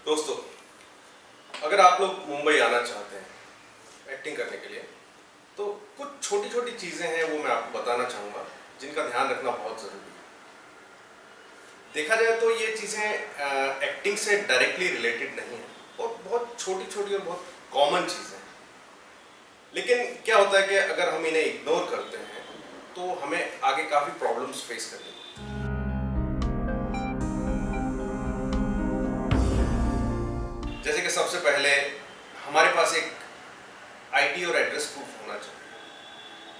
दोस्तों, अगर आप लोग मुंबई आना चाहते हैं एक्टिंग करने के लिए, तो कुछ छोटी छोटी चीज़ें हैं वो मैं आपको बताना चाहूँगा जिनका ध्यान रखना बहुत ज़रूरी है। देखा जाए तो ये चीज़ें एक्टिंग से डायरेक्टली रिलेटेड नहीं है और बहुत छोटी छोटी और बहुत कॉमन चीज़ें हैं। लेकिन क्या होता है कि अगर हम इन्हें इग्नोर करते हैं तो हमें आगे काफ़ी प्रॉब्लम्स फेस करनी पड़ती हैं। जैसे कि सबसे पहले हमारे पास एक आईडी और एड्रेस प्रूफ होना चाहिए,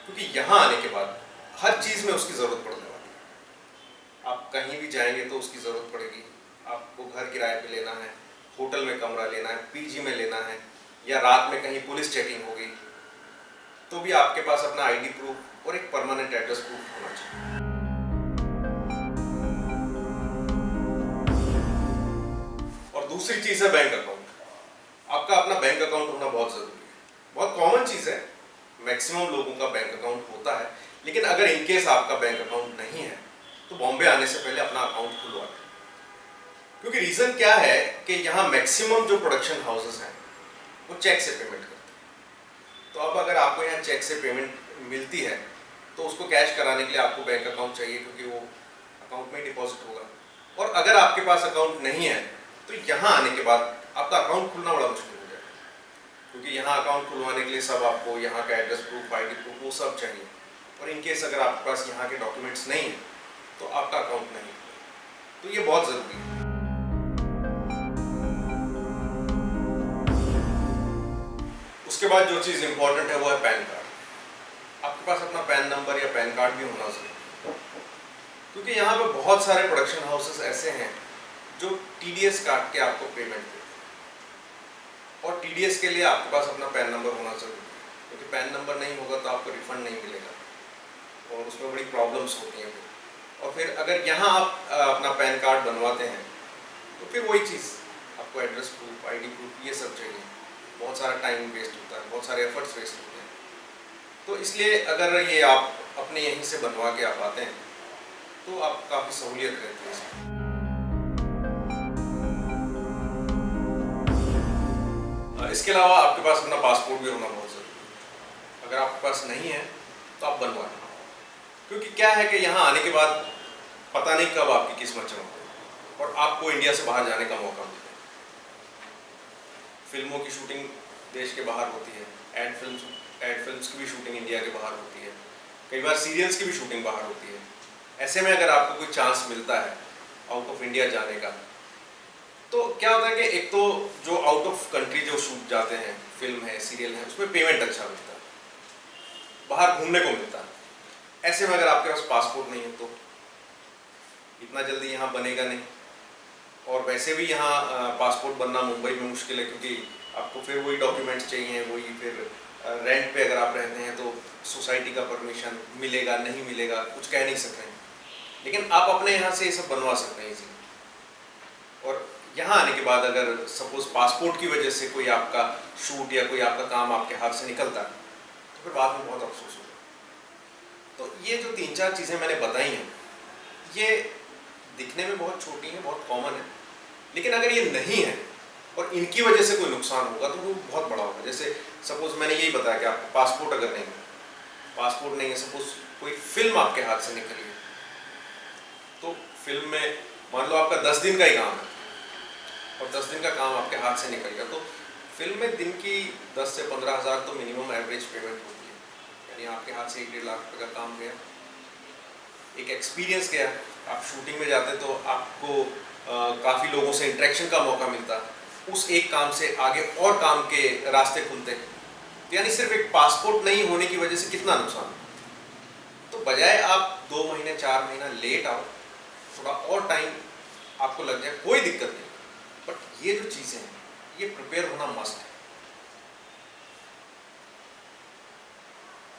क्योंकि यहाँ आने के बाद हर चीज़ में उसकी ज़रूरत पड़ने वाली है। आप कहीं भी जाएंगे तो उसकी ज़रूरत पड़ेगी। आपको घर किराए पे लेना है, होटल में कमरा लेना है, पीजी में लेना है, या रात में कहीं पुलिस चेकिंग होगी, तो भी आपके पास अपना आईडी प्रूफ और एक परमानेंट एड्रेस प्रूफ होना चाहिए। और दूसरी चीज़ है बैंक अकाउंट। आपका अपना बैंक अकाउंट होना बहुत ज़रूरी है। बहुत कॉमन चीज़ है, मैक्सिमम लोगों का बैंक अकाउंट होता है। लेकिन अगर इनकेस आपका बैंक अकाउंट नहीं है तो बॉम्बे आने से पहले अपना अकाउंट खुलवा लें। क्योंकि रीज़न क्या है कि यहाँ मैक्सिमम जो प्रोडक्शन हाउसेस हैं वो चेक से पेमेंट करते हैं। तो अब अगर आपको यहाँ चेक से पेमेंट मिलती है तो उसको कैश कराने के लिए आपको बैंक अकाउंट चाहिए, क्योंकि वो अकाउंट में डिपॉजिट होगा। और अगर आपके पास अकाउंट नहीं है तो यहाँ आने के बाद आपका अकाउंट खुलना बड़ा मुश्किल हो जाएगा, क्योंकि यहाँ अकाउंट खुलवाने के लिए सब आपको यहाँ का एड्रेस प्रूफ, आईडी प्रूफ, वो सब चाहिए। और इनकेस अगर आपके पास यहाँ के डॉक्यूमेंट्स नहीं है तो आपका अकाउंट नहीं खुलेगा। तो ये बहुत ज़रूरी है। उसके बाद जो चीज़ इंपॉर्टेंट है वो है पैन कार्ड। आपके पास अपना पैन नंबर या पैन कार्ड भी होना चाहिए, क्योंकि यहाँ पे बहुत सारे प्रोडक्शन हाउसेस ऐसे हैं जो टीडीएस काट के आपको पेमेंट देते हैं। और टीडीएस के लिए आपके पास अपना पैन नंबर होना जरूरी है, क्योंकि पैन नंबर नहीं होगा तो आपको रिफंड नहीं मिलेगा और उसमें बड़ी प्रॉब्लम्स होती हैं। और फिर अगर यहाँ आप अपना पैन कार्ड बनवाते हैं तो फिर वही चीज़, आपको एड्रेस प्रूफ, आईडी प्रूफ, ये सब चाहिए। बहुत सारा टाइम वेस्ट होता है, बहुत सारे एफर्ट्स वेस्ट होते हैं। तो इसलिए अगर ये आप अपने यहीं से बनवा के आप आते हैं तो आप काफ़ी सहूलियत रहती है इसमें। इसके अलावा आपके पास अपना पासपोर्ट भी होना बहुत ज़रूरी है। अगर आपके पास नहीं है तो आप बनवा लें, क्योंकि क्या है कि यहाँ आने के बाद पता नहीं कब आपकी किस्मत चमके और आपको इंडिया से बाहर जाने का मौका मिले। फिल्मों की शूटिंग देश के बाहर होती है, एड फिल्म्स की भी शूटिंग इंडिया के बाहर होती है, कई बार सीरियल्स की भी शूटिंग बाहर होती है। ऐसे में अगर आपको कोई चांस मिलता है आउट ऑफ इंडिया जाने का, तो क्या होता है कि एक तो जो आउट ऑफ कंट्री जो शूट जाते हैं, फिल्म है, सीरियल है, उसमें पेमेंट अच्छा मिलता है, बाहर घूमने को मिलता है। ऐसे में अगर आपके पास पासपोर्ट नहीं है तो इतना जल्दी यहाँ बनेगा नहीं। और वैसे भी यहाँ पासपोर्ट बनना मुंबई में मुश्किल है, क्योंकि आपको फिर वही डॉक्यूमेंट्स चाहिए, वही फिर रेंट पे अगर आप रहते हैं तो सोसाइटी का परमिशन मिलेगा नहीं मिलेगा कुछ कह नहीं सकते हैं। लेकिन आप अपने यहाँ से ये सब बनवा सकते हैं इजीली। और यहाँ आने के बाद अगर सपोज पासपोर्ट की वजह से कोई आपका शूट या कोई आपका काम आपके हाथ से निकलता है तो फिर बाद में बहुत अफसोस होगा। तो ये जो 3-4 चीज़ें मैंने बताई हैं ये दिखने में बहुत छोटी हैं, बहुत कॉमन है, लेकिन अगर ये नहीं है और इनकी वजह से कोई नुकसान होगा तो वो बहुत बड़ा होगा। जैसे सपोज मैंने यही बताया कि आपका पासपोर्ट अगर नहीं है, पासपोर्ट नहीं है, सपोज कोई फिल्म आपके हाथ से निकली है, तो फिल्म में मान लो आपका 10 दिन का ही काम है और 10 दिन का काम आपके हाथ से निकल गया, तो फिल्म में दिन की 10 से 15 हज़ार तो मिनिमम एवरेज पेमेंट होती है। यानी आपके हाथ से 1-1.5 लाख रुपये का काम गया, एक एक्सपीरियंस गया। आप शूटिंग में जाते तो आपको काफ़ी लोगों से इंटरेक्शन का मौका मिलता, उस एक काम से आगे और काम के रास्ते खुलते। तो यानी सिर्फ एक पासपोर्ट नहीं होने की वजह से कितना नुकसान। तो बजाय आप 2 महीने 4 महीना लेट आओ, थोड़ा और टाइम आपको लग जाए, कोई दिक्कत नहीं, बट ये जो चीज़ें हैं ये प्रिपेयर होना मस्ट है।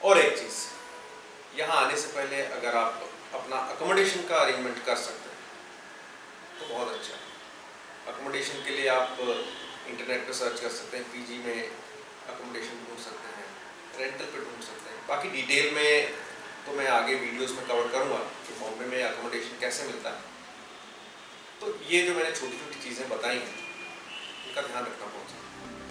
और एक चीज़, यहाँ आने से पहले अगर आप अपना अकोमोडेशन का अरेंजमेंट कर सकते हैं तो बहुत अच्छा है। अकोमोडेशन के लिए आप इंटरनेट पर सर्च कर सकते हैं, पीजी में अकोमोडेशन ढूंढ सकते हैं, रेंटल पे ढूंढ सकते हैं। बाकी डिटेल में तो मैं आगे वीडियोस में कवर करूँगा कि बॉम्बे में अकोमोडेशन कैसे मिलता है। तो ये जो मैंने छोटी छोटी चीज़ें बताई हैं इनका ध्यान रखना बहुत ज़रूरी है।